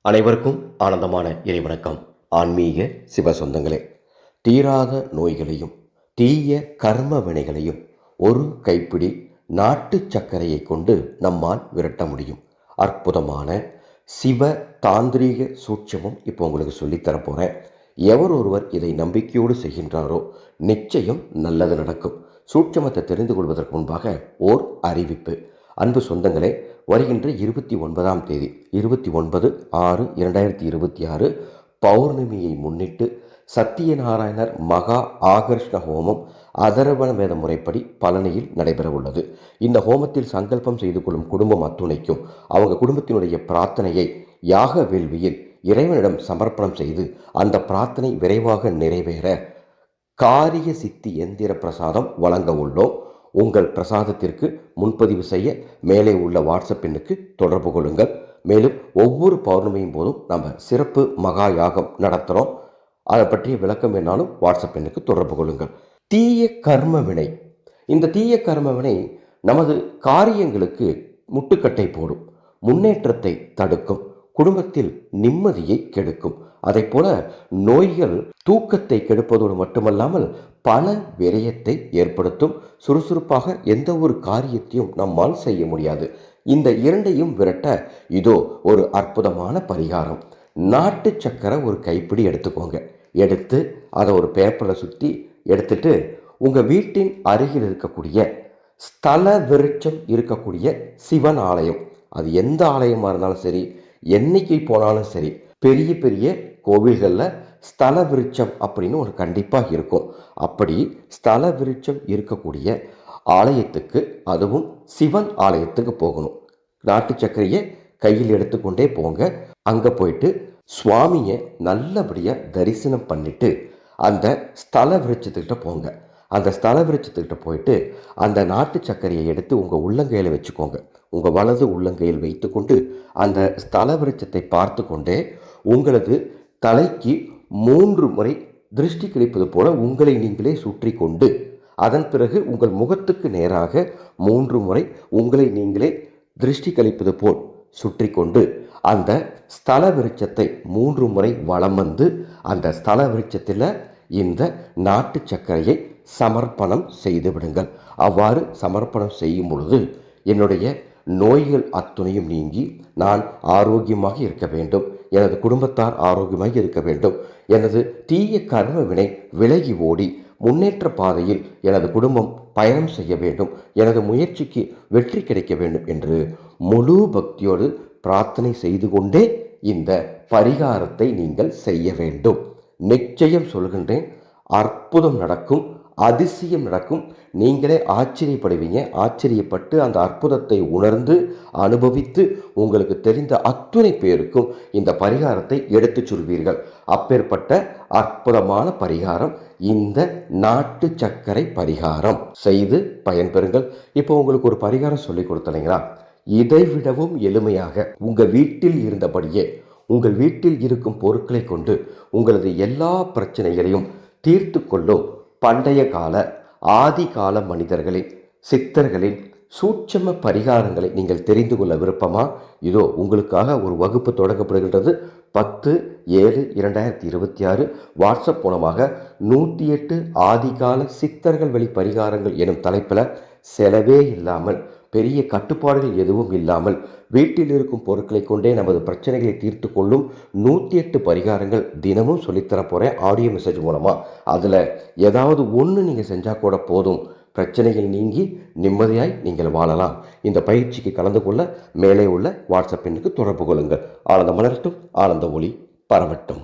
அனைவருக்கும் ஆனந்தமான இறைவணக்கம். ஆன்மீக சிவ சொந்தங்களே, தீராத நோய்களையும் தீய கர்ம வினைகளையும் ஒரு கைப்பிடி நாட்டு சர்க்கரையை கொண்டு நம்மால் விரட்ட முடியும். அற்புதமான சிவ தாந்திரீக சூட்சமும் இப்போ உங்களுக்கு சொல்லித்தர போகிறேன். எவர் ஒருவர் இதை நம்பிக்கையோடு செய்கின்றாரோ நிச்சயம் நல்லது நடக்கும். சூட்சமத்தை தெரிந்து கொள்வதற்கு முன்பாக ஓர் அறிவிப்பு. அன்பு சொந்தங்களே, வருகின்ற 29ஆம் தேதி 29/6/2026 பௌர்ணமியை முன்னிட்டு சத்தியநாராயணர் மகா ஆகர்ஷ்ண ஹோமம் அதர்வண வேத முறைப்படி பழனியில் நடைபெற உள்ளது. இந்த ஹோமத்தில் சங்கல்பம் செய்து கொள்ளும் குடும்பம் அத்துணைக்கும் அவங்க குடும்பத்தினுடைய பிரார்த்தனையை யாக வேள்வியில் இறைவனிடம் சமர்ப்பணம் செய்து அந்த பிரார்த்தனை விரைவாக நிறைவேற காரிய சித்தி எந்திர பிரசாதம் வழங்க உள்ளோம். உங்கள் பிரசாதத்திற்கு முன்பதிவு செய்ய மேலே உள்ள வாட்ஸ்அப் எண்ணுக்கு தொடர்பு கொள்ளுங்கள். மேலும் ஒவ்வொரு பௌர்ணமியும் போதும் நம்ம சிறப்பு மகா யாகம் நடத்துகிறோம். அதை பற்றிய விளக்கம் வேணாலும் வாட்ஸ்அப் எண்ணுக்கு தொடர்பு கொள்ளுங்கள். தீய கர்ம வினை. இந்த தீய கர்ம வினை நமது காரியங்களுக்கு முட்டுக்கட்டை போடும், முன்னேற்றத்தை தடுக்கும், குடும்பத்தில் நிம்மதியை கெடுக்கும். அதை போல நோய்கள் தூக்கத்தை கெடுப்பதோடு மட்டுமல்லாமல் பல விரயத்தை ஏற்படுத்தும். சுறுசுறுப்பாக எந்த ஒரு காரியத்தையும் நம்மால் செய்ய முடியாது. இந்த இரண்டையும் விரட்ட இதோ ஒரு அற்புதமான பரிகாரம். நாட்டு சக்கரை ஒரு கைப்பிடி எடுத்துக்கோங்க. எடுத்து அதை ஒரு பேப்பரில் சுற்றி எடுத்துட்டு உங்கள் வீட்டின் அருகில் இருக்கக்கூடிய ஸ்தல விருட்சம் இருக்கக்கூடிய சிவன் ஆலயம், அது எந்த ஆலயமாக இருந்தாலும் சரி, என்னைக்கு போனாலும் சரி, பெரிய பெரிய கோவில்களில் ஸ்தல விருட்சம் அப்படின்னு ஒரு கண்டிப்பாக இருக்கும். அப்படி ஸ்தல விருட்சம் இருக்கக்கூடிய ஆலயத்துக்கு, அதுவும் சிவன் ஆலயத்துக்கு போகணும். நாட்டு சர்க்கரையை கையில் எடுத்துக்கொண்டே போங்க. அங்கே போயிட்டு சுவாமியை நல்லபடியாக தரிசனம் பண்ணிட்டு அந்த ஸ்தல விருட்சத்துக்கிட்ட போங்க. அந்த ஸ்தல விருட்சத்துக்கிட்ட போயிட்டு அந்த நாட்டு சர்க்கரையை எடுத்து உங்கள் உள்ளங்கையில் வச்சுக்கோங்க. உங்கள் வலது உள்ளங்கையில் வைத்து கொண்டு அந்த ஸ்தல விருட்சத்தை பார்த்து கொண்டே உங்களது தலைக்கு 3 முறை திருஷ்டி கழிப்பது போல உங்களை நீங்களே சுற்றி கொண்டு, அதன் பிறகு உங்கள் முகத்துக்கு நேராக 3 முறை உங்களை நீங்களே திருஷ்டி கழிப்பது போல் சுற்றி கொண்டு அந்த ஸ்தல விருட்சத்தை 3 முறை வலம் வந்து அந்த ஸ்தல விருட்சத்தில் இந்த நாட்டு சர்க்கரையை சமர்ப்பணம் செய்து விடுங்கள். அவ்வாறு சமர்ப்பணம் செய்யும் பொழுது என்னுடைய நோய்கள் அத்துணையும் நீங்கி நான் ஆரோக்கியமாக இருக்க வேண்டும், எனது குடும்பத்தார் ஆரோக்கியமாக இருக்க வேண்டும், எனது தீய கர்ம வினை விலகி ஓடி முன்னேற்ற பாதையில் எனது குடும்பம் பயணம் செய்ய வேண்டும், எனது முயற்சிக்கு வெற்றி கிடைக்க வேண்டும் என்று முழு பக்தியோடு பிரார்த்தனை செய்து கொண்டே இந்த பரிகாரத்தை நீங்கள் செய்ய வேண்டும். நிச்சயம் சொல்கின்றேன், அற்புதம் நடக்கும், அதிசயம் நடக்கும். நீங்களே ஆச்சரியப்படுவீங்க. ஆச்சரியப்பட்டு அந்த அற்புதத்தை உணர்ந்து அனுபவித்து உங்களுக்கு தெரிந்த அத்துணை பேருக்கும் இந்த பரிகாரத்தை எடுத்துச் சொல்வீர்கள். அப்பேற்பட்ட அற்புதமான பரிகாரம் இந்த நாட்டு சர்க்கரை பரிகாரம். செய்து பயன்பெறுங்கள். இப்போ உங்களுக்கு ஒரு பரிகாரம் சொல்லி கொடுத்தீங்களா? இதை விடவும் எளிமையாக உங்கள் வீட்டில் இருந்தபடியே உங்கள் வீட்டில் இருக்கும் பொருட்களை கொண்டு உங்களது எல்லா பிரச்சனைகளையும் தீர்த்து கொள்ளும் பண்டைய கால ஆதி கால மனிதர்களின் சித்தர்களின் சூட்சம பரிகாரங்களை நீங்கள் தெரிந்து கொள்ள விருப்பமா? இதோ உங்களுக்காக ஒரு வகுப்பு தொடங்கப்படுகின்றது. 10/7/2026 வாட்ஸ்அப் மூலமாக 108 ஆதிகால சித்தர்கள் வழி பரிகாரங்கள் எனும் தலைப்பில் செலவே இல்லாமல், பெரிய கட்டுப்பாடுகள் எதுவும் இல்லாமல் வீட்டில் இருக்கும் பொருட்களை கொண்டே நமது பிரச்சனைகளை தீர்த்து கொள்ளும் 108 பரிகாரங்கள் தினமும் சொல்லித்தர போகிறேன் ஆடியோ மெசேஜ் மூலமாக. அதில் ஏதாவது ஒன்று நீங்கள் செஞ்சால் கூட போதும், பிரச்சனைகள் நீங்கி நிம்மதியாய் நீங்கள் வாழலாம். இந்த பயிற்சிக்கு கலந்து கொள்ள மேலே உள்ள வாட்ஸ்அப் எண்ணுக்கு தொடர்பு கொள்ளுங்கள். ஆனந்த மலரட்டும், ஆனந்த ஒளி பரவட்டும்.